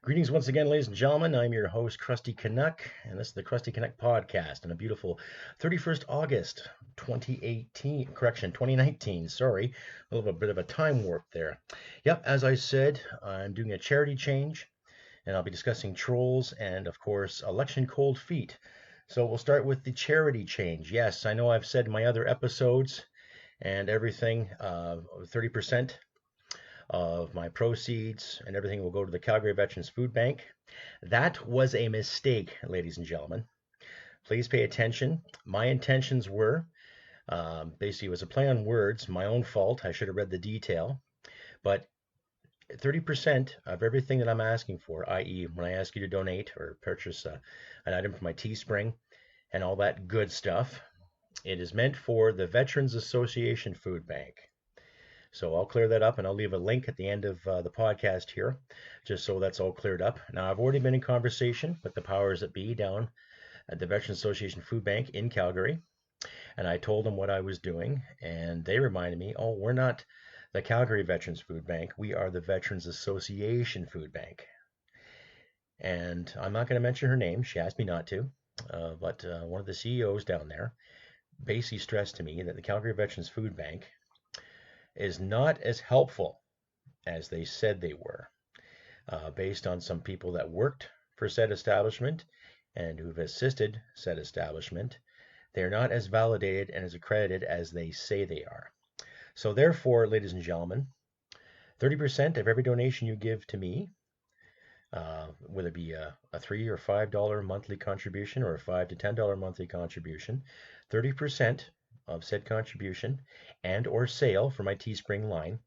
Greetings once again, ladies and gentlemen. I'm your host, Krusty Canuck, and this is the Krusty Canuck podcast on a beautiful 31st August 2019, sorry. A little bit of a time warp there. Yep, as I said, I'm doing a charity change, and I'll be discussing trolls and, of course, election cold feet. So we'll start with the charity change. Yes, I know I've said in my other episodes and everything, 30% of my proceeds and everything will go to the Calgary Veterans Food Bank. That was a mistake, ladies and gentlemen. Please pay attention. My intentions were basically, it was a play on words, my own fault. I should have read the detail. But 30% of everything that I'm asking for, i.e., when I ask you to donate or purchase an item from my Teespring and all that good stuff, it is meant for the Veterans Association Food Bank. So I'll clear that up and I'll leave a link at the end of the podcast here, just so that's all cleared up. Now, I've already been in conversation with the powers that be down at the Veterans Association Food Bank in Calgary, and I told them what I was doing, and they reminded me, oh, we're not the Calgary Veterans Food Bank, we are the Veterans Association Food Bank. And I'm not going to mention her name, she asked me not to, but one of the CEOs down there basically stressed to me that the Calgary Veterans Food Bank is not as helpful as they said they were, based on some people that worked for said establishment and who've assisted said establishment. They're not as validated and as accredited as they say they are. So therefore, ladies and gentlemen, 30% of every donation you give to me, whether it be a $3 or $5 monthly contribution or a $5 to $10 monthly contribution, 30% of said contribution and or sale for my Teespring line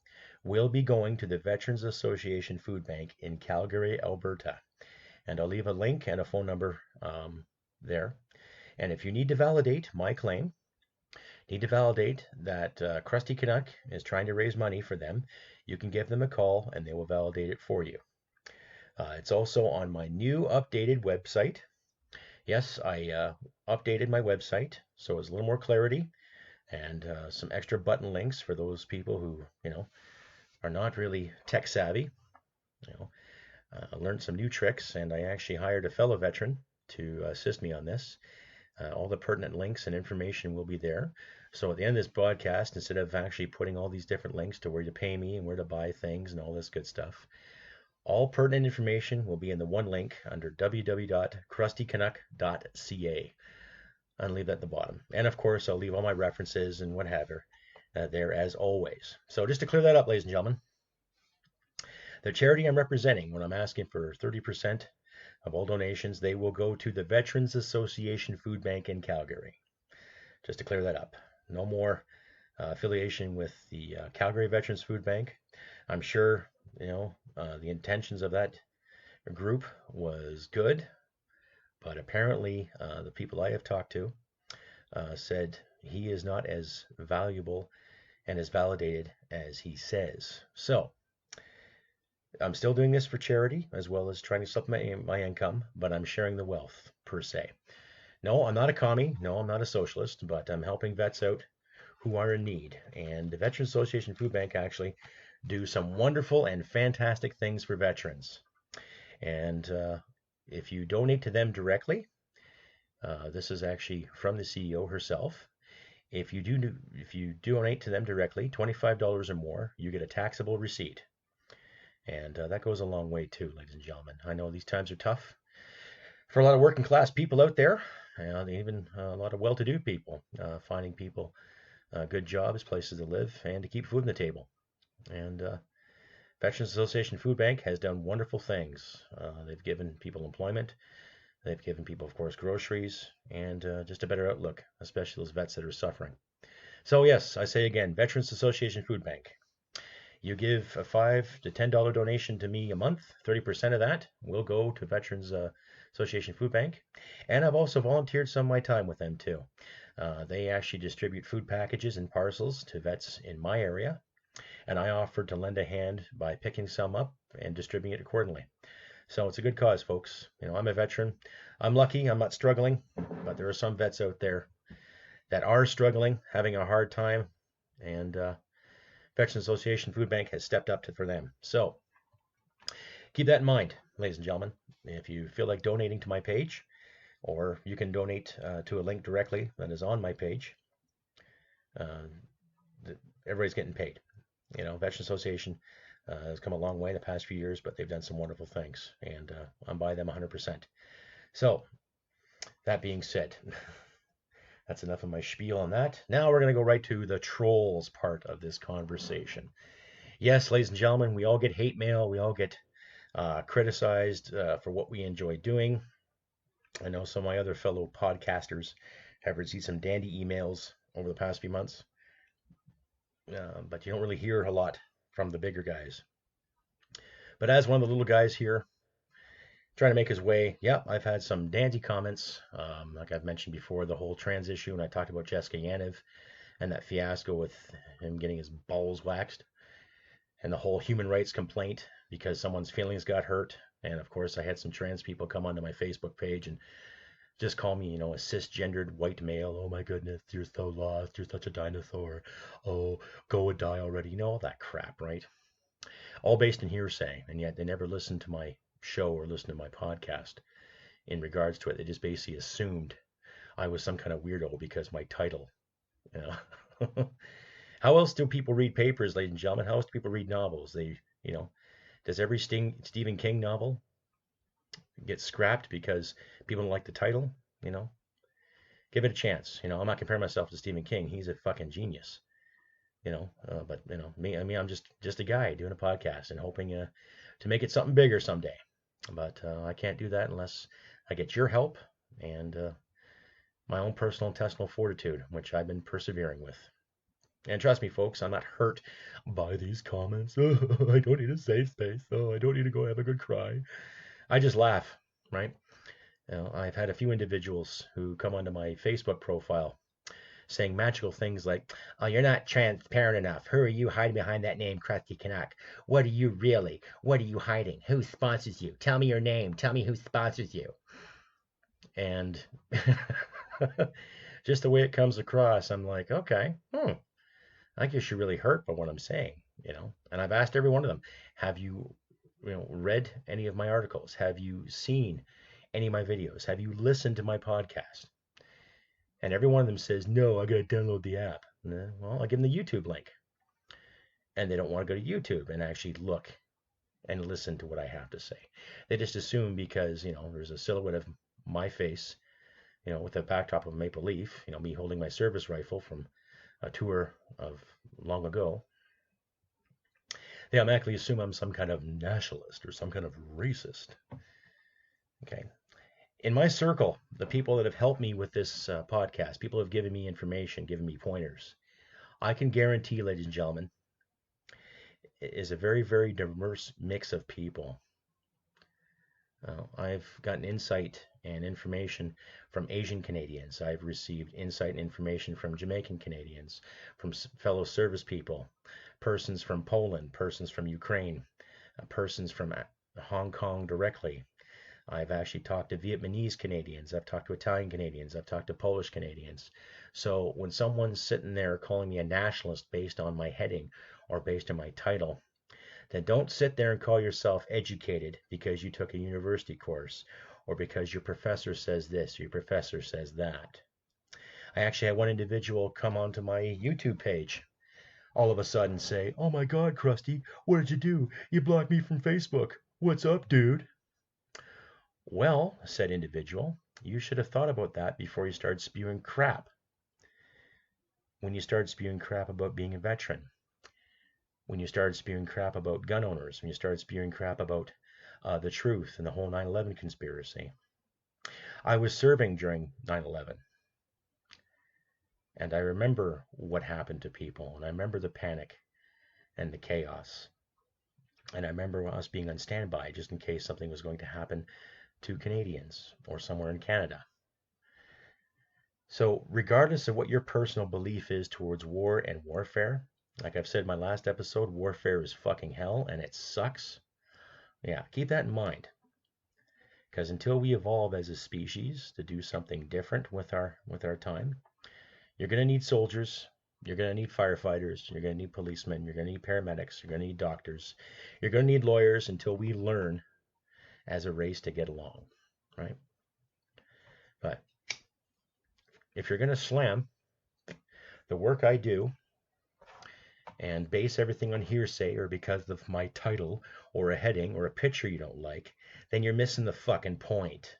will be going to the Veterans Association Food Bank in Calgary, Alberta. And I'll leave a link and a phone number there. And if you need to validate my claim, need to validate that Krusty Canuck is trying to raise money for them, you can give them a call and they will validate it for you. It's also on my new updated website. Yes, I updated my website, so it's a little more clarity and some extra button links for those people who, are not really tech savvy. I learned some new tricks, and I actually hired a fellow veteran to assist me on this. All the pertinent links and information will be there. So at the end of this broadcast, instead of actually putting all these different links to where to pay me and where to buy things and all this good stuff, all pertinent information will be in the one link under www.krustycanuck.ca. I'll leave that at the bottom. And of course, I'll leave all my references and whatever there as always. So just to clear that up, ladies and gentlemen, the charity I'm representing, when I'm asking for 30% of all donations, they will go to the Veterans Association Food Bank in Calgary. Just to clear that up. No more affiliation with the Calgary Veterans Food Bank. I'm sure, the intentions of that group was good. But apparently, the people I have talked to said he is not as valuable and as validated as he says. So I'm still doing this for charity as well as trying to supplement my income, but I'm sharing the wealth per se. No, I'm not a commie. No, I'm not a socialist, but I'm helping vets out who are in need. And the Veterans Association Food Bank actually do some wonderful and fantastic things for veterans. And if you donate to them directly, this is actually from the CEO herself. If you donate to them directly, $25 or more, you get a taxable receipt. And that goes a long way too, ladies and gentlemen. I know these times are tough for a lot of working class people out there, and even a lot of well-to-do people, finding people good jobs, places to live, and to keep food on the table. And Veterans Association Food Bank has done wonderful things. They've given people employment. They've given people, of course, groceries and just a better outlook, especially those vets that are suffering. So yes, I say again, Veterans Association Food Bank. You give a $5 to $10 donation to me a month, 30% of that will go to Veterans Association Food Bank. And I've also volunteered some of my time with them too. They actually distribute food packages and parcels to vets in my area. And I offered to lend a hand by picking some up and distributing it accordingly. So it's a good cause, folks. I'm a veteran. I'm lucky. I'm not struggling, but there are some vets out there that are struggling, having a hard time, and Veterans Association Food Bank has stepped up for them. So keep that in mind, ladies and gentlemen. If you feel like donating to my page, or you can donate to a link directly that is on my page, uh, everybody's getting paid. Veteran Association has come a long way the past few years, but they've done some wonderful things, and I'm by them 100%. So, that being said, that's enough of my spiel on that. Now we're going to go right to the trolls part of this conversation. Yes, ladies and gentlemen, we all get hate mail. We all get criticized for what we enjoy doing. I know some of my other fellow podcasters have received some dandy emails over the past few months, but you don't really hear a lot from the bigger guys. But as one of the little guys here, trying to make his way, yeah, I've had some dandy comments. Like I've mentioned before, the whole trans issue, and I talked about Jessica Yaniv and that fiasco with him getting his balls waxed, and the whole human rights complaint because someone's feelings got hurt. And of course, I had some trans people come onto my Facebook page and just call me, a cisgendered white male. Oh my goodness, you're so lost. You're such a dinosaur. Oh, go and die already. All that crap, right? All based in hearsay. And yet they never listened to my show or listened to my podcast in regards to it. They just basically assumed I was some kind of weirdo because my title. You know? How else do people read papers, ladies and gentlemen? How else do people read novels? Does every Stephen King novel get scrapped because people don't like the title? Give it a chance. I'm not comparing myself to Stephen King. He's a fucking genius. But me, I'm just a guy doing a podcast and hoping to make it something bigger someday. But I can't do that unless I get your help and my own personal intestinal fortitude, which I've been persevering with. And trust me, folks, I'm not hurt by these comments. Oh, I don't need a safe space. Oh, I don't need to go have a good cry. I just laugh, right? I've had a few individuals who come onto my Facebook profile saying magical things like, "Oh, you're not transparent enough. Who are you hiding behind that name, Krusty Canuck? What are you really? What are you hiding? Who sponsors you? Tell me your name. Tell me who sponsors you." And just the way it comes across, I'm like, okay, I guess you're really hurt by what I'm saying. And I've asked every one of them, have you, read any of my articles? Have you seen any of my videos? Have you listened to my podcast? And every one of them says, no, I got to download the app. Well, I give them the YouTube link. And they don't want to go to YouTube and actually look and listen to what I have to say. They just assume because, there's a silhouette of my face, with a backdrop of a maple leaf, me holding my service rifle from a tour of long ago, they automatically assume I'm some kind of nationalist or some kind of racist. Okay. In my circle, the people that have helped me with this podcast, people have given me information, given me pointers. I can guarantee, ladies and gentlemen, it is a very, very diverse mix of people. I've gotten insight and information from Asian Canadians. I've received insight and information from Jamaican Canadians, from fellow service people, persons from Poland, persons from Ukraine, persons from Hong Kong directly. I've actually talked to Vietnamese Canadians. I've talked to Italian Canadians. I've talked to Polish Canadians. So when someone's sitting there calling me a nationalist based on my heading or based on my title, then don't sit there and call yourself educated because you took a university course or because your professor says this or your professor says that. I actually had one individual come onto my YouTube page all of a sudden say, "Oh my God, Krusty, what did you do? You blocked me from Facebook. What's up, dude?" Well, said individual, you should have thought about that before you started spewing crap. When you started spewing crap about being a veteran, when you started spewing crap about gun owners, when you started spewing crap about the truth and the whole 9/11 conspiracy. I was serving during 9/11, and I remember what happened to people, and I remember the panic and the chaos, and I remember us being on standby just in case something was going to happen to Canadians or somewhere in Canada. So regardless of what your personal belief is towards war and warfare, like I've said in my last episode, warfare is fucking hell and it sucks. Yeah, keep that in mind. Because until we evolve as a species to do something different with our time, you're going to need soldiers, you're going to need firefighters, you're going to need policemen, you're going to need paramedics, you're going to need doctors, you're going to need lawyers until we learn as a race to get along, right? But if you're going to slam the work I do and base everything on hearsay or because of my title or a heading or a picture you don't like, then you're missing the fucking point.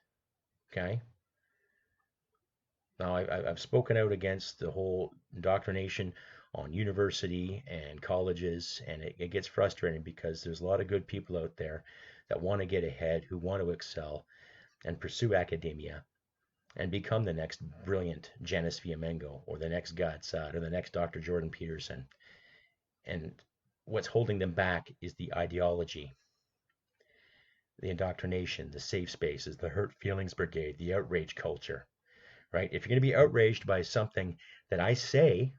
Okay? Now, I've spoken out against the whole indoctrination on university and colleges, and it gets frustrating because there's a lot of good people out there that want to get ahead, who want to excel and pursue academia and become the next brilliant Janice Fiamengo or the next Gatsad or the next Dr. Jordan Peterson. And what's holding them back is the ideology, the indoctrination, the safe spaces, the hurt feelings brigade, the outrage culture, right? If you're going to be outraged by something that I say,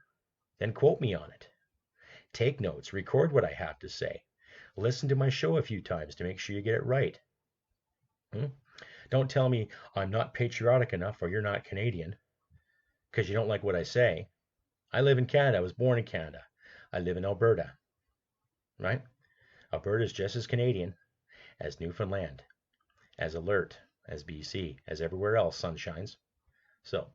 then quote me on it. Take notes, record what I have to say. Listen to my show a few times to make sure you get it right. Don't tell me I'm not patriotic enough or you're not Canadian because you don't like what I say. I live in Canada. I was born in Canada. I live in Alberta, right? Alberta is just as Canadian as Newfoundland, as alert as BC, as everywhere else sun shines. So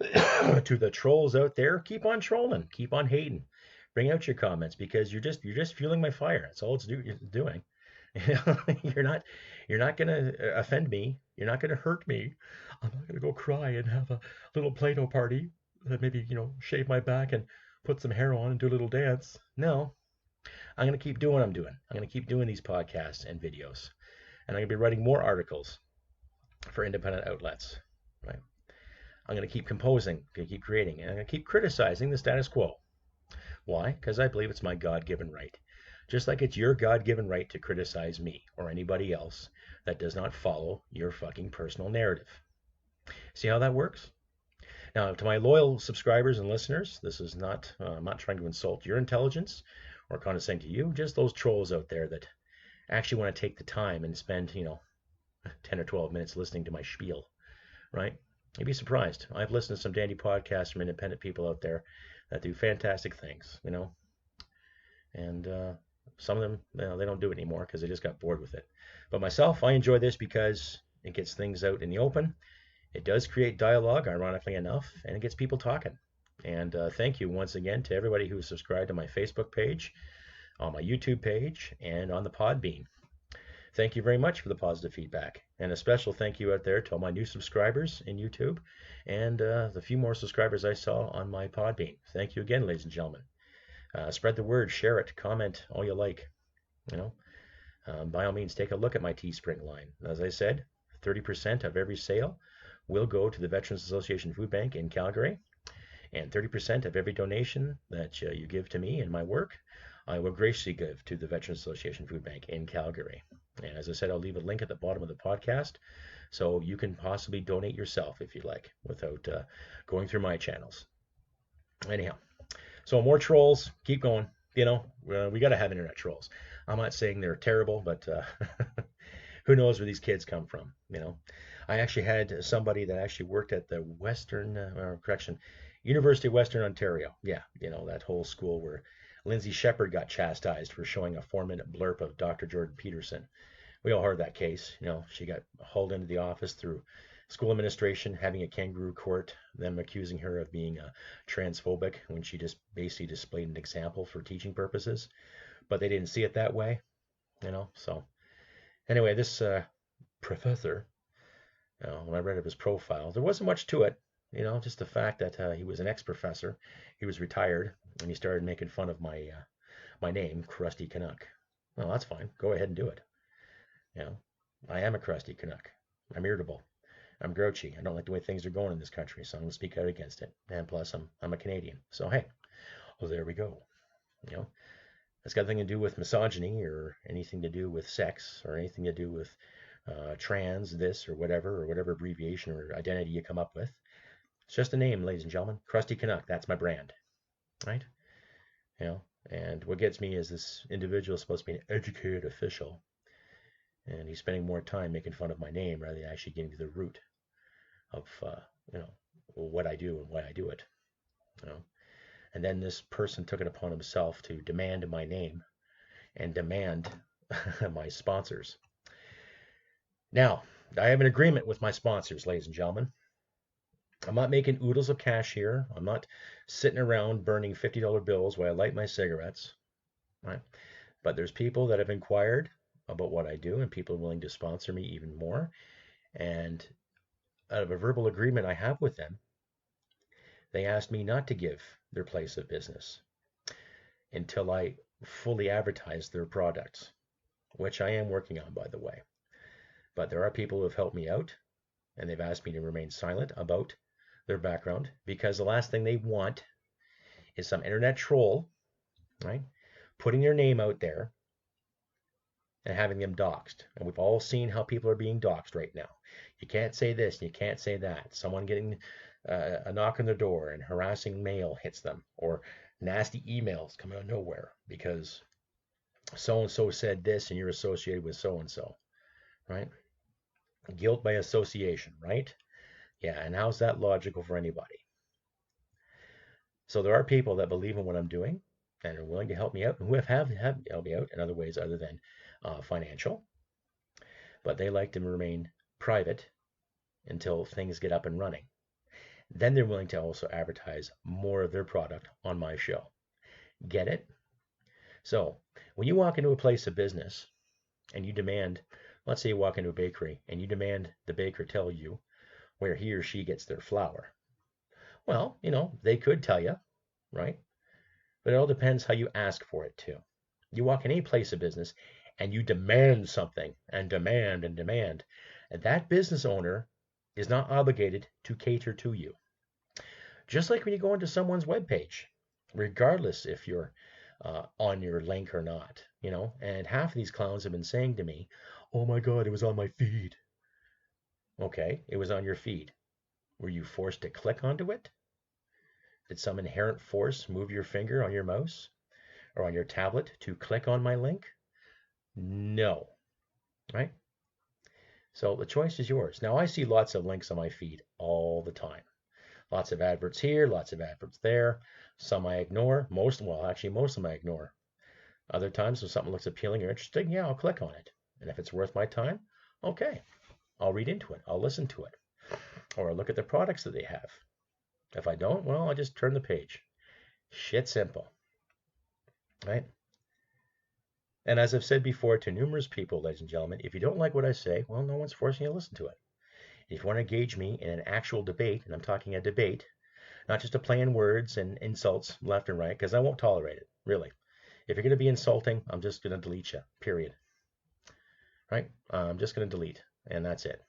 to the trolls out there, keep on trolling, keep on hating. Bring out your comments because you're just fueling my fire. That's all it's doing. You're not gonna offend me. You're not gonna hurt me. I'm not gonna go cry and have a little Play-Doh party. Maybe shave my back and put some hair on and do a little dance. No, I'm gonna keep doing what I'm doing. I'm gonna keep doing these podcasts and videos, and I'm gonna be writing more articles for independent outlets. Right? I'm gonna keep composing, gonna keep creating, and I'm gonna keep criticizing the status quo. Why? Because I believe it's my God-given right. Just like it's your God-given right to criticize me or anybody else that does not follow your fucking personal narrative. See how that works? Now, to my loyal subscribers and listeners, this is not, I'm not trying to insult your intelligence or condescend to you, just those trolls out there that actually want to take the time and spend, 10 or 12 minutes listening to my spiel, right? You'd be surprised. I've listened to some dandy podcasts from independent people out there that do fantastic things, and some of them, they don't do it anymore because they just got bored with it. But myself, I enjoy this because it gets things out in the open. It does create dialogue, ironically enough, and it gets people talking. And thank you once again to everybody who's subscribed to my Facebook page, on my YouTube page, and on the Podbean. Thank you very much for the positive feedback. And a special thank you out there to all my new subscribers in YouTube and the few more subscribers I saw on my Podbean. Thank you again, ladies and gentlemen. Spread the word, share it, comment all you like. By all means, take a look at my Teespring line. As I said, 30% of every sale will go to the Veterans Association Food Bank in Calgary, and 30% of every donation that you give to me and my work, I will graciously give to the Veterans Association Food Bank in Calgary. And as I said, I'll leave a link at the bottom of the podcast so you can possibly donate yourself if you'd like without going through my channels. Anyhow, so more trolls, keep going. We got to have internet trolls. I'm not saying they're terrible, but who knows where these kids come from, I actually had somebody that actually worked at the University of Western Ontario. Yeah, that whole school where Lindsay Shepherd got chastised for showing a 4-minute blurb of Dr. Jordan Peterson. We all heard that case. She got hauled into the office through school administration, having a kangaroo court, them accusing her of being transphobic when she just basically displayed an example for teaching purposes. But they didn't see it that way, So anyway, this professor, when I read of his profile, there wasn't much to it. Just the fact that he was an ex-professor, he was retired, and he started making fun of my name, Crusty Canuck. Well, that's fine. Go ahead and do it. I am a crusty Canuck. I'm irritable. I'm grouchy. I don't like the way things are going in this country, so I'm going to speak out against it. And plus, I'm a Canadian. So, hey, well, there we go. It's got nothing to do with misogyny or anything to do with sex or anything to do with trans, this or whatever abbreviation or identity you come up with. It's just a name, ladies and gentlemen. Crusty Canuck. That's my brand, right? And what gets me is this individual is supposed to be an educated official, and he's spending more time making fun of my name rather than actually getting to the root of what I do and why I do it. And then this person took it upon himself to demand my name and demand my sponsors. Now, I have an agreement with my sponsors, ladies and gentlemen. I'm not making oodles of cash here. I'm not sitting around burning $50 bills while I light my cigarettes, right? But there's people that have inquired about what I do, and people are willing to sponsor me even more. And out of a verbal agreement I have with them, they asked me not to give their place of business until I fully advertise their products, which I am working on, by the way. But there are people who have helped me out, and they've asked me to remain silent about their background because the last thing they want is some internet troll, right, putting their name out there and having them doxxed. And we've all seen how people are being doxxed right now. You can't say this, you can't say that. Someone getting a knock on their door and harassing mail hits them, or nasty emails come out of nowhere because so and so said this and you're associated with so and so, right? Guilt by association, right? Yeah, and how's that logical for anybody? So there are people that believe in what I'm doing and are willing to help me out, and who have helped me out in other ways other than financial, but they like to remain private until things get up and running. Then they're willing to also advertise more of their product on my show. Get it? So when you walk into a place of business and you demand, let's say you walk into a bakery and you demand the baker tell you where he or she gets their flour. Well, they could tell you, right? But it all depends how you ask for it too. You walk in any place of business and you demand something and demand and demand, and that business owner is not obligated to cater to you. Just like when you go into someone's webpage, regardless if you're on your link or not, and half of these clowns have been saying to me, oh my God, it was on my feed. Okay, it was on your feed. Were you forced to click onto it? Did some inherent force move your finger on your mouse or on your tablet to click on my link? No, right? So the choice is yours. Now I see lots of links on my feed all the time. Lots of adverts here, lots of adverts there. Some I ignore. Most of them I ignore. Other times, if something looks appealing or interesting, yeah, I'll click on it. And if it's worth my time, okay, I'll read into it. I'll listen to it. Or I'll look at the products that they have. If I don't, well, I'll just turn the page. Shit simple, right? And as I've said before to numerous people, ladies and gentlemen, if you don't like what I say, well, no one's forcing you to listen to it. If you want to engage me in an actual debate, and I'm talking a debate, not just a play in words and insults left and right, because I won't tolerate it, really. If you're going to be insulting, I'm just going to delete you, period. Right? I'm just going to delete, and that's it.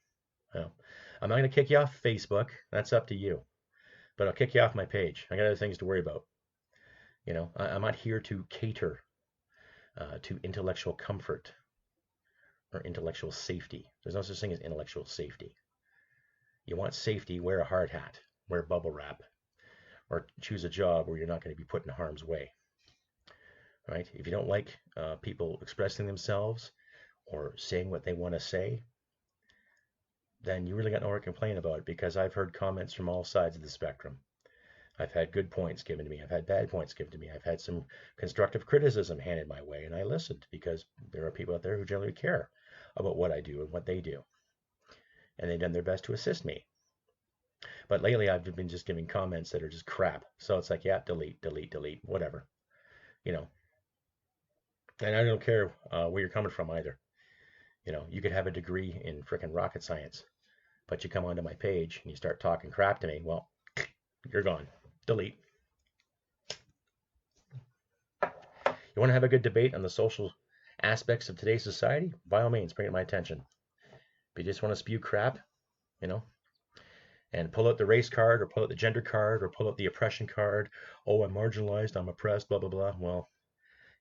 I'm not going to kick you off Facebook. That's up to you. But I'll kick you off my page. I got other things to worry about. I'm not here to cater to intellectual comfort or intellectual safety. There's no such thing as intellectual safety. You want safety, wear a hard hat, wear bubble wrap, or choose a job where you're not going to be put in harm's way. Right? If you don't like people expressing themselves or saying what they want to say, then you really got nowhere to complain about, because I've heard comments from all sides of the spectrum. I've had good points given to me. I've had bad points given to me. I've had some constructive criticism handed my way, and I listened, because there are people out there who generally care about what I do and what they do, and they've done their best to assist me. But lately, I've been just giving comments that are just crap. So it's like, yeah, delete, delete, delete, whatever, you know. And I don't care where you're coming from either. You could have a degree in frickin' rocket science, but you come onto my page and you start talking crap to me, well, you're gone. Delete. You want to have a good debate on the social aspects of today's society? By all means, bring it to my attention. If you just want to spew crap, you know, and pull out the race card or pull out the gender card or pull out the oppression card, oh, I'm marginalized, I'm oppressed, blah, blah, blah. Well,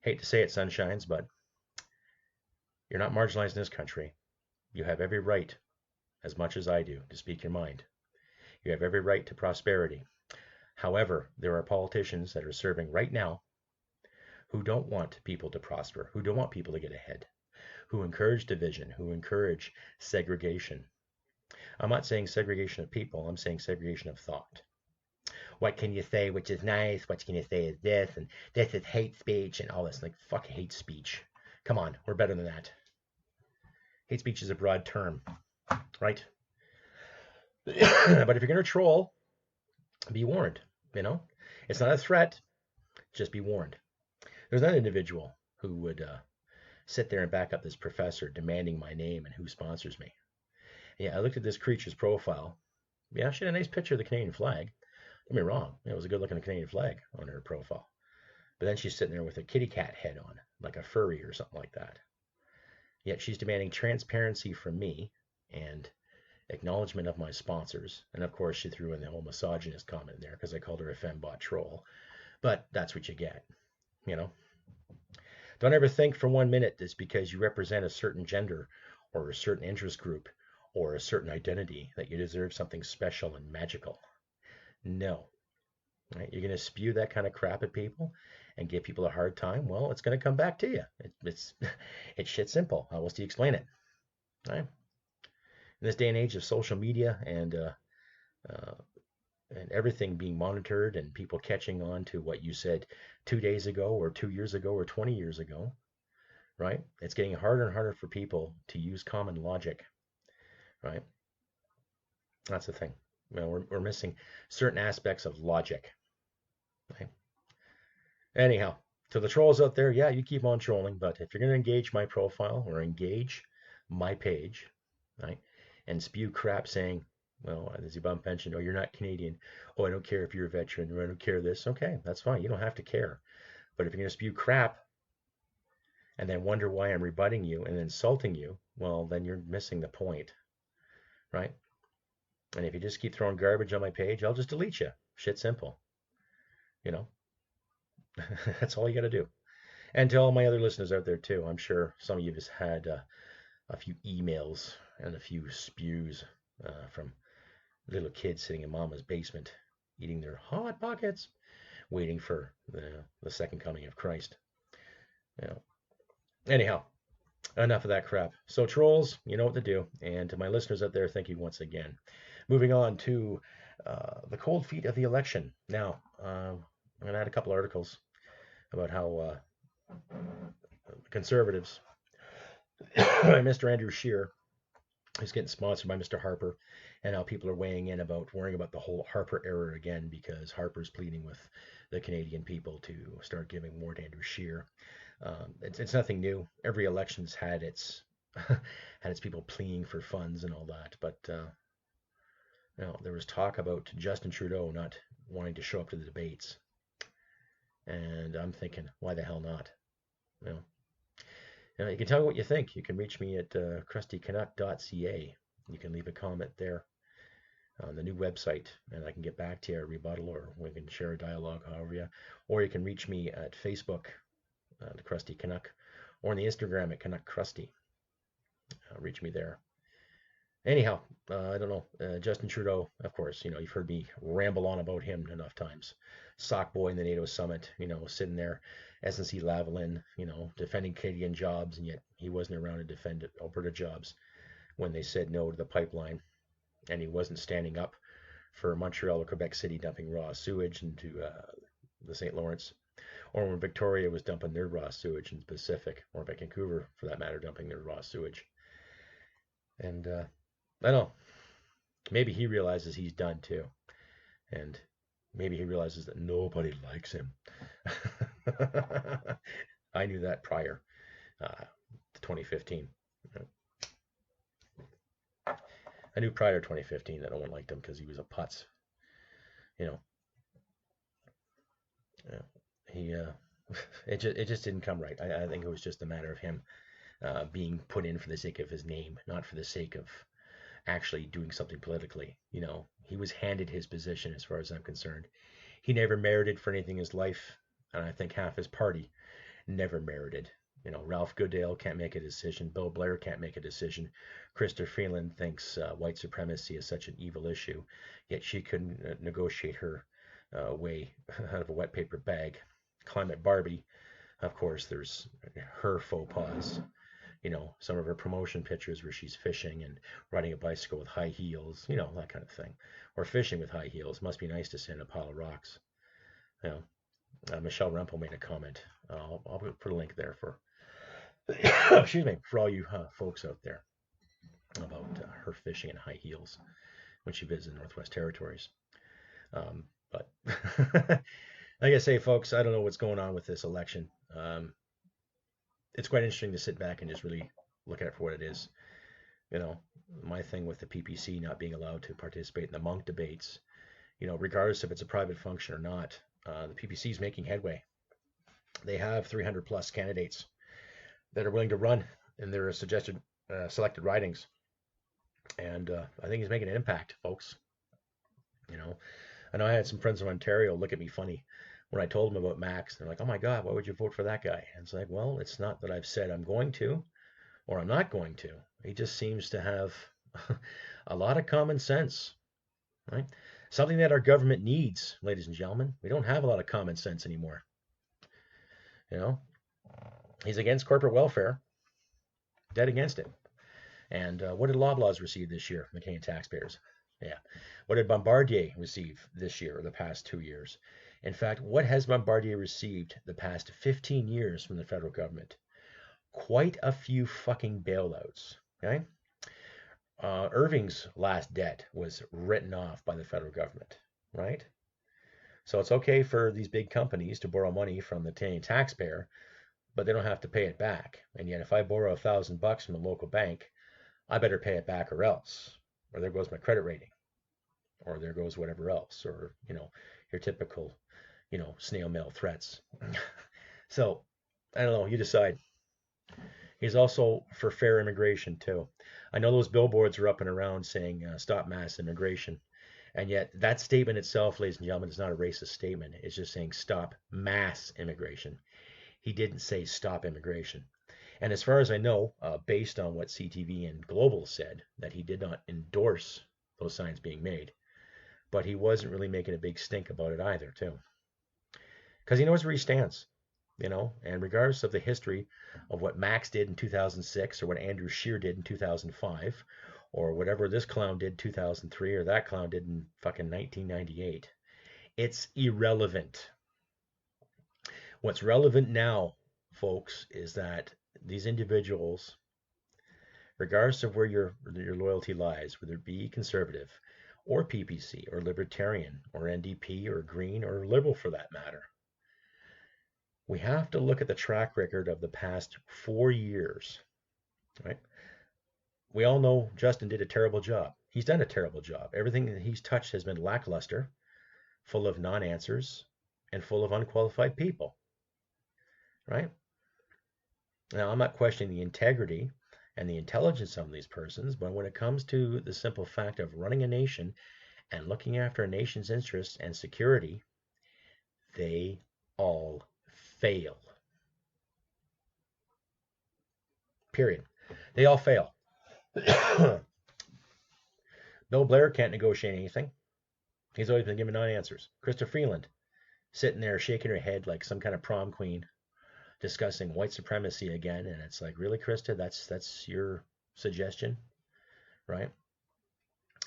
hate to say it, sunshines, but you're not marginalized in this country. You have every right, as much as I do, to speak your mind. You have every right to prosperity. However, there are politicians that are serving right now who don't want people to prosper, who don't want people to get ahead, who encourage division, who encourage segregation. I'm not saying segregation of people, I'm saying segregation of thought. What can you say which is nice? What can you say is this? And this is hate speech and all this. Like, fuck hate speech. Come on, we're better than that. Hate speech is a broad term, right? But if you're going to troll, be warned. You know, it's not a threat. Just be warned. There's another individual who would sit there and back up this professor demanding my name and who sponsors me. Yeah, I looked at this creature's profile. Yeah, she had a nice picture of the Canadian flag. Don't get me wrong, it was a good looking Canadian flag on her profile. But then she's sitting there with a kitty cat head on, like a furry or something like that. Yet she's demanding transparency from me and acknowledgement of my sponsors. And of course, she threw in the whole misogynist comment there because I called her a fembot troll. But that's what you get, you know. Don't ever think for 1 minute it's because you represent a certain gender or a certain interest group or a certain identity that you deserve something special and magical. No. Right? You're going to spew that kind of crap at people and give people a hard time. Well, it's going to come back to you. It's it's shit simple. How else do you explain it? Right? In this day and age of social media uh, and everything being monitored and people catching on to what you said 2 days ago or 2 years ago or 20 years ago, right? It's getting harder and harder for people to use common logic, right? That's the thing. You know, we're missing certain aspects of logic. Right? Anyhow, to the trolls out there, yeah, you keep on trolling, but if you're going to engage my profile or engage my page, right, and spew crap saying, well, as you bump mentioned, oh, you're not Canadian. Oh, I don't care if you're a veteran, or I don't care this. Okay, that's fine. You don't have to care. But if you're going to spew crap and then wonder why I'm rebutting you and insulting you, well, then you're missing the point, right? And if you just keep throwing garbage on my page, I'll just delete you. Shit simple. You know, that's all you got to do. And to all my other listeners out there too, I'm sure some of you just had a few emails and a few spews from little kids sitting in mama's basement eating their hot pockets, waiting for the second coming of Christ. You know. Anyhow, enough of that crap. So trolls, you know what to do. And to my listeners out there, thank you once again. Moving on to the cold feet of the election. Now, I'm going to add a couple articles about how conservatives, Mr. Andrew Scheer, is getting sponsored by Mr. Harper, and how people are weighing in about worrying about the whole Harper error again because Harper's pleading with the Canadian people to start giving more to Andrew Scheer. It's nothing new. Every election's had its had its people pleading for funds and all that, but you know, there was talk about Justin Trudeau not wanting to show up to the debates, and I'm thinking, why the hell not? You know, you can tell me what you think. You can reach me at crustycanuck.ca. You can leave a comment there on the new website, and I can get back to you, a rebuttal, or we can share a dialogue, however you. Or you can reach me at Facebook, the Krusty Canuck, or on the Instagram at Canuck Krusty. Reach me there. Anyhow, I don't know. Justin Trudeau, of course, you know, you've heard me ramble on about him enough times. Sock boy in the NATO summit, you know, sitting there, SNC-Lavalin, you know, defending Canadian jobs, and yet he wasn't around to defend Alberta jobs when they said no to the pipeline, and he wasn't standing up for Montreal or Quebec City dumping raw sewage into the St. Lawrence, or when Victoria was dumping their raw sewage in the Pacific, or Vancouver, for that matter, dumping their raw sewage. And I don't know. Maybe he realizes he's done too. And maybe he realizes that nobody likes him. I knew that prior to 2015. I knew prior to 2015 that no one liked him because he was a putz. You know, he it just didn't come right. I think it was just a matter of him being put in for the sake of his name, not for the sake of actually doing something politically. You know, he was handed his position as far as I'm concerned. He never merited for anything in his life, and I think half his party never merited. You know, Ralph Goodale can't make a decision. Bill Blair can't make a decision. Chrystia Freeland thinks white supremacy is such an evil issue, yet she couldn't negotiate her way out of a wet paper bag. Climate Barbie, of course, there's her faux pas. You know, some of her promotion pictures where she's fishing and riding a bicycle with high heels, you know, that kind of thing. Or fishing with high heels. Must be nice to sit in a pile of rocks. You know, Michelle Rempel made a comment. I'll put a link there for, excuse me, for all you folks out there. her fishing in high heels when she visited the Northwest Territories. But like I say, folks, I don't know what's going on with this election. It's quite interesting to sit back and just really look at it for what it is. You know, my thing with the PPC not being allowed to participate in the monk debates, regardless if it's a private function or not, the PPC is making headway. They have 300 plus candidates that are willing to run in their suggested selected ridings. And I think he's making an impact, folks. I know I had some friends in Ontario look at me funny when I told them about Max. They're like, oh my God, why would you vote for that guy? And it's like, well, it's not that I've said I'm going to or I'm not going to. He just seems to have a lot of common sense, right? Something that our government needs, ladies and gentlemen. We don't have a lot of common sense anymore. He's against corporate welfare, dead against it. And what did Loblaws receive this year from the Canadian taxpayers? Yeah. What did Bombardier receive this year or the past 2 years? In fact, what has Bombardier received the past 15 years from the federal government? Quite a few fucking bailouts. Okay. Irving's last debt was written off by the federal government, right? So it's okay for these big companies to borrow money from the Canadian taxpayer, but they don't have to pay it back. And yet, if I borrow $1,000 from a local bank, I better pay it back or else. Or there goes my credit rating. Or there goes whatever else. Or, your typical, snail mail threats. So, I don't know. You decide. He's also for fair immigration, too. I know those billboards are up and around saying stop mass immigration. And yet, that statement itself, ladies and gentlemen, is not a racist statement. It's just saying stop mass immigration. He didn't say stop immigration. And as far as I know, based on what CTV and Global said, that he did not endorse those signs being made. But he wasn't really making a big stink about it either, too. Because he knows where he stands, and regardless of the history of what Max did in 2006 or what Andrew Scheer did in 2005 or whatever this clown did in 2003 or that clown did in fucking 1998, it's irrelevant. What's relevant now, folks, is that these individuals, regardless of where your loyalty lies, whether it be conservative or PPC or libertarian or NDP or green or liberal for that matter, we have to look at the track record of the past 4 years, right? We all know Justin did a terrible job. He's done a terrible job. Everything that he's touched has been lackluster, full of non-answers, and full of unqualified people, right? Now, I'm not questioning the integrity and the intelligence of these persons, but when it comes to the simple fact of running a nation and looking after a nation's interests and security, they all fail. Period. They all fail. Bill Blair can't negotiate anything. He's always been given non-answers. Chrystia Freeland, sitting there shaking her head like some kind of prom queen, discussing white supremacy again, and it's like, really, Krista, that's your suggestion, right?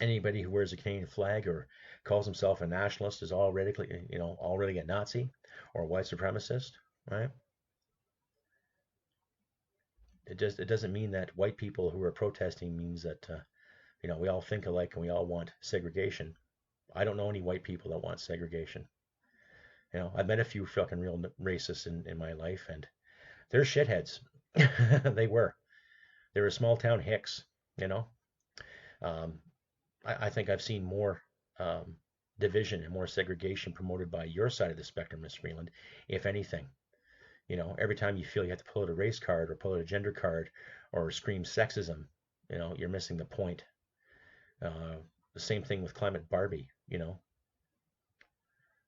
Anybody who wears a Canadian flag or calls himself a nationalist is already a Nazi or a white supremacist, right? It doesn't mean that white people who are protesting means that we all think alike and we all want segregation. I don't know any white people that want segregation. I've met a few fucking real racists in my life, and they're shitheads. They were. They were small town hicks. I think I've seen more division and more segregation promoted by your side of the spectrum, Miss Freeland, if anything. Every time you feel you have to pull out a race card or pull out a gender card or scream sexism, you're missing the point. The same thing with Climate Barbie,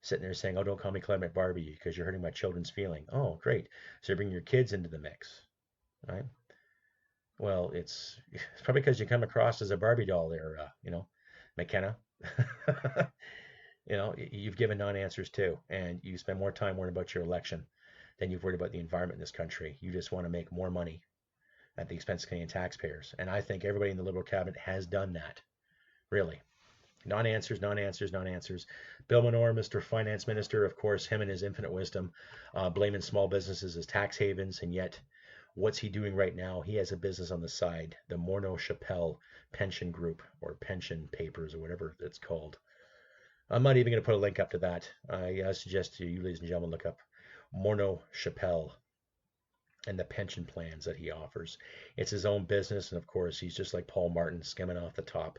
sitting there saying, oh, don't call me Climate Barbie because you're hurting my children's feeling. Oh, great. So you bring your kids into the mix, right? Well, it's probably because you come across as a Barbie doll there, McKenna. You've given non-answers too, and you spend more time worrying about your election than you've worried about the environment in this country. You just want to make more money at the expense of Canadian taxpayers. And I think everybody in the Liberal cabinet has done that, really. Non-answers, non-answers, non-answers. Bill Manor, Mr. Finance Minister, of course, him and his infinite wisdom, blaming small businesses as tax havens, and yet What's he doing right now? He has a business on the side, the Morneau Chappelle Pension Group or Pension Papers or whatever it's called. I'm not even going to put a link up to that. I suggest to you, ladies and gentlemen, look up Morneau Chappelle and the pension plans that he offers. It's his own business, and of course, he's just like Paul Martin, skimming off the top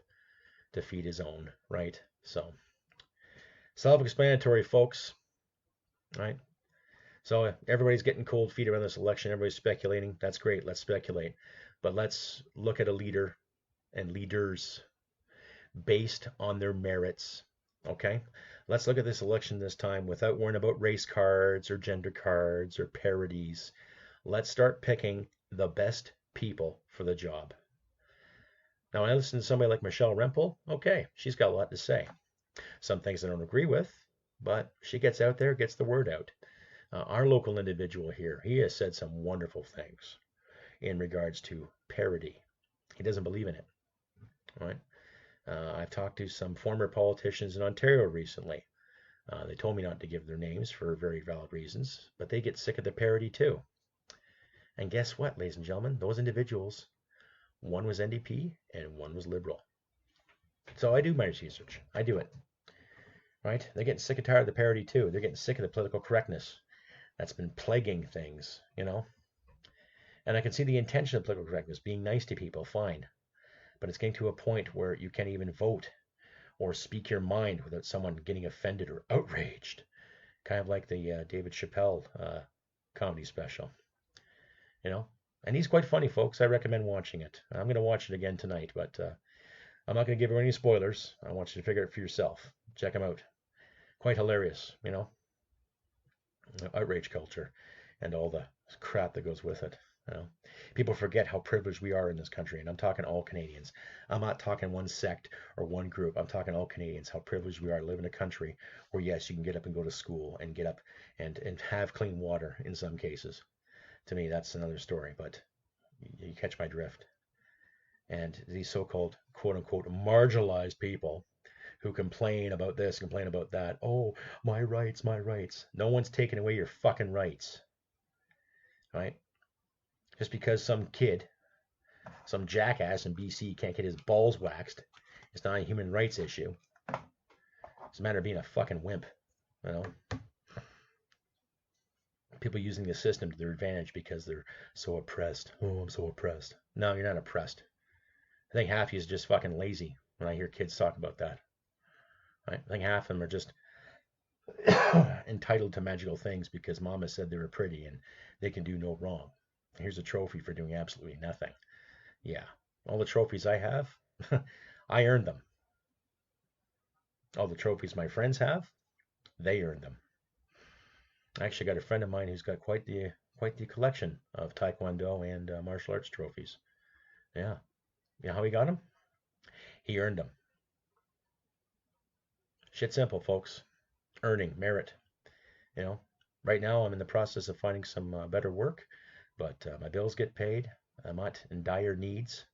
to feed his own, right? So, self-explanatory, folks, right? So everybody's getting cold feet around this election. Everybody's speculating. That's great. Let's speculate. But let's look at a leader and leaders based on their merits. Okay? Let's look at this election this time without worrying about race cards or gender cards or parodies. Let's start picking the best people for the job. Now, when I listen to somebody like Michelle Rempel, okay, she's got a lot to say. Some things I don't agree with, but she gets out there, gets the word out. Our local individual here, he has said some wonderful things in regards to parity. He doesn't believe in it, right? I've talked to some former politicians in Ontario recently. They told me not to give their names for very valid reasons, but they get sick of the parody too. And guess what, ladies and gentlemen? Those individuals, one was NDP and one was Liberal. So I do my research. I do it, right? They're getting sick and tired of the parody too. They're getting sick of the political correctness that's been plaguing things, you know? And I can see the intention of political correctness, being nice to people, fine. But it's getting to a point where you can't even vote or speak your mind without someone getting offended or outraged. Kind of like the David Chappelle comedy special, you know? And he's quite funny, folks. I recommend watching it. I'm going to watch it again tonight, but I'm not going to give you any spoilers. I want you to figure it for yourself. Check him out. Quite hilarious, you know? Outrage culture and all the crap that goes with it. You know? People forget how privileged we are in this country, and I'm talking all Canadians. I'm not talking one sect or one group. I'm talking all Canadians, how privileged we are to live in a country where, yes, you can get up and go to school and get up and have clean water in some cases. To me, that's another story, but you catch my drift. And these so-called quote-unquote marginalized people who complain about this, complain about that. Oh, my rights, my rights. No one's taking away your fucking rights, right? Just because some kid, some jackass in BC can't get his balls waxed, it's not a human rights issue. It's a matter of being a fucking wimp, you know? People using the system to their advantage because they're so oppressed. Oh, I'm so oppressed. No, you're not oppressed. I think half of you is just fucking lazy when I hear kids talk about that. Right? I think half of them are just entitled to magical things because mama said they were pretty and they can do no wrong. Here's a trophy for doing absolutely nothing. Yeah, all the trophies I have, I earned them. All the trophies my friends have, they earned them. I actually got a friend of mine who's got quite the collection of Taekwondo and martial arts trophies. Yeah, you know how he got them? He earned them. Shit simple, folks. Earning merit. You know, right now I'm in the process of finding some better work, but my bills get paid. I'm not in dire needs,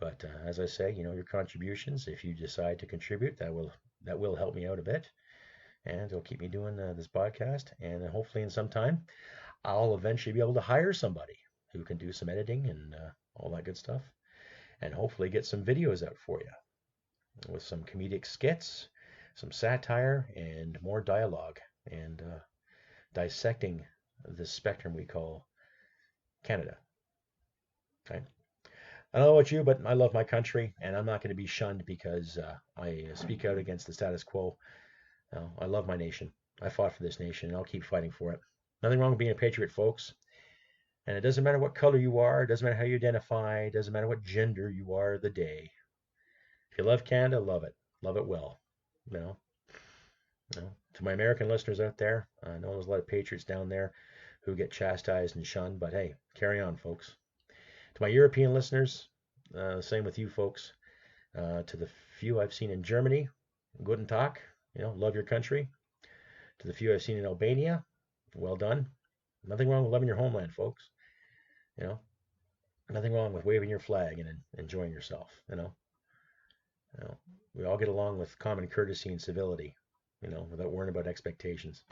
but as I say, you know, your contributions, if you decide to contribute, that will help me out a bit, and it'll keep me doing this podcast. And hopefully, in some time, I'll eventually be able to hire somebody who can do some editing and all that good stuff, and hopefully get some videos out for you with some comedic skits, some satire, and more dialogue, and dissecting this spectrum we call Canada. Okay. I don't know about you, but I love my country, and I'm not going to be shunned because I speak out against the status quo. I love my nation. I fought for this nation, and I'll keep fighting for it. Nothing wrong with being a patriot, folks. And it doesn't matter what color you are, it doesn't matter how you identify, it doesn't matter what gender you are the day. If you love Canada, love it. Love it well. You know? To my American listeners out there, I know there's a lot of patriots down there who get chastised and shunned, but hey, carry on, folks. To my European listeners, same with you folks. To the few I've seen in Germany, guten Tag, you know, love your country. To the few I've seen in Albania, well done. Nothing wrong with loving your homeland, folks. You know, nothing wrong with waving your flag and enjoying yourself. We all get along with common courtesy and civility, you know, without worrying about expectations.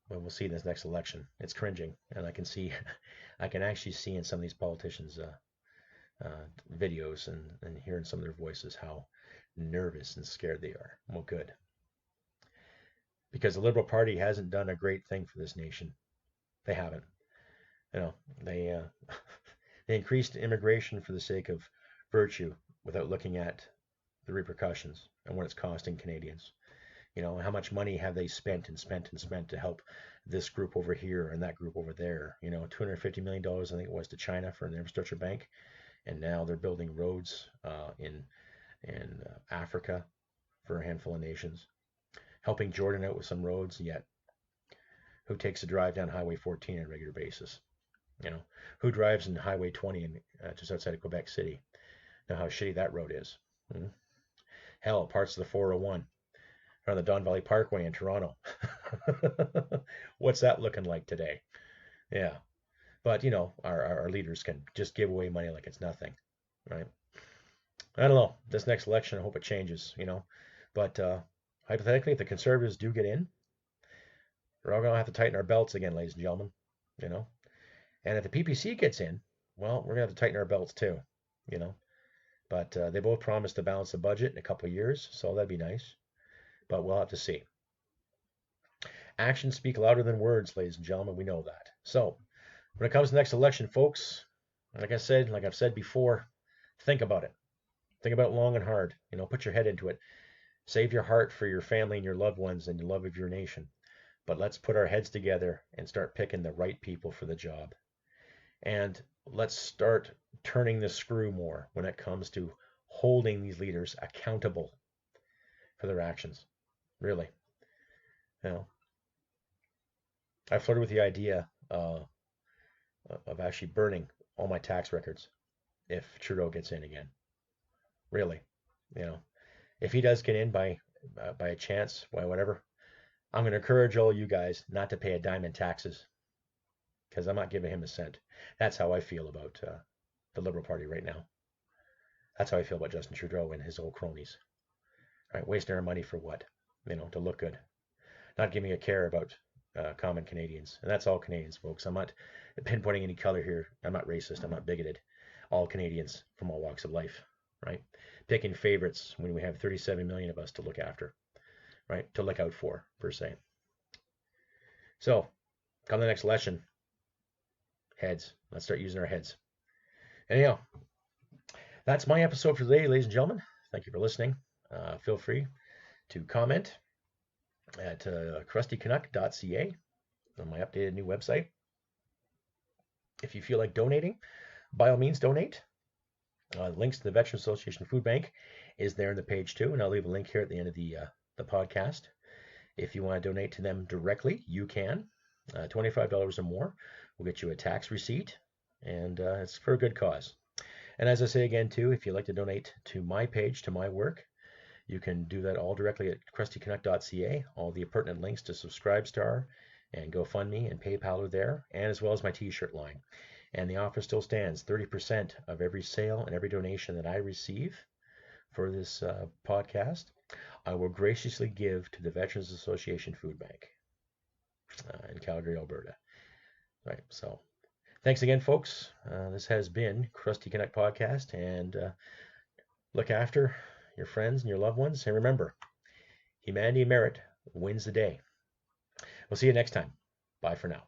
well, we'll see in this next election. It's cringing, and I can see, I can actually see in some of these politicians' videos and hearing some of their voices how nervous and scared they are. Well, good, because the Liberal Party hasn't done a great thing for this nation. They haven't. You know, they they increased immigration for the sake of virtue without looking at the repercussions and what it's costing Canadians. You know, how much money have they spent and spent and spent to help this group over here and that group over there? You know, $250 million, I think it was, to China for an infrastructure bank, and now they're building roads in Africa for a handful of nations, helping Jordan out with some roads. Yet, who takes a drive down Highway 14 on a regular basis? You know, who drives in Highway 20 just outside of Quebec City? Know how shitty that road is. Hmm? Hell, parts of the 401 on the Don Valley Parkway in Toronto. What's that looking like today? Yeah, but you know, our leaders can just give away money like it's nothing, right? I don't know. This next election, I hope it changes, you know. But hypothetically, if the Conservatives do get in, we're all going to have to tighten our belts again, ladies and gentlemen, you know. And if the PPC gets in, well, we're going to have to tighten our belts too, you know. But they both promised to balance the budget in a couple of years, so that'd be nice. But we'll have to see. Actions speak louder than words, ladies and gentlemen. We know that. So when it comes to the next election, folks, like I said, like I've said before, think about it. Think about it long and hard. You know, put your head into it. Save your heart for your family and your loved ones and the love of your nation. But let's put our heads together and start picking the right people for the job. And let's start turning the screw more when it comes to holding these leaders accountable for their actions. Really. You know, I flirted with the idea of actually burning all my tax records if Trudeau gets in again. Really. You know, if he does get in by a chance, by whatever, I'm going to encourage all you guys not to pay a dime in taxes because I'm not giving him a cent. That's how I feel about the Liberal Party right now. That's how I feel about Justin Trudeau and his old cronies. Right, wasting our money for what? You know, to look good, not giving a care about common Canadians, and that's all Canadians, folks. I'm not pinpointing any color here. I'm not racist. I'm not bigoted. All Canadians from all walks of life, right? Picking favorites when we have 37 million of us to look after, right? To look out for, per se. So, come the next election, heads. Let's start using our heads. Anyhow, that's my episode for today, ladies and gentlemen. Thank you for listening. Feel free to comment at krustycanuck.ca on my updated new website. If you feel like donating, by all means donate. Links to the Veterans Association Food Bank is there in the page too, and I'll leave a link here at the end of the podcast. If you want to donate to them directly, you can. $25 or more will get you a tax receipt, and it's for a good cause. And as I say again too, if you'd like to donate to my page, to my work, you can do that all directly at krustycanuck.ca. All the pertinent links to Subscribestar and GoFundMe and PayPal are there, and as well as my t-shirt line. And the offer still stands. 30% of every sale and every donation that I receive for this podcast, I will graciously give to the Veterans Association Food Bank in Calgary, Alberta. Right, so thanks again, folks. This has been Krusty Canuck Podcast, and look after your friends and your loved ones. And remember, humanity and merit wins the day. We'll see you next time. Bye for now.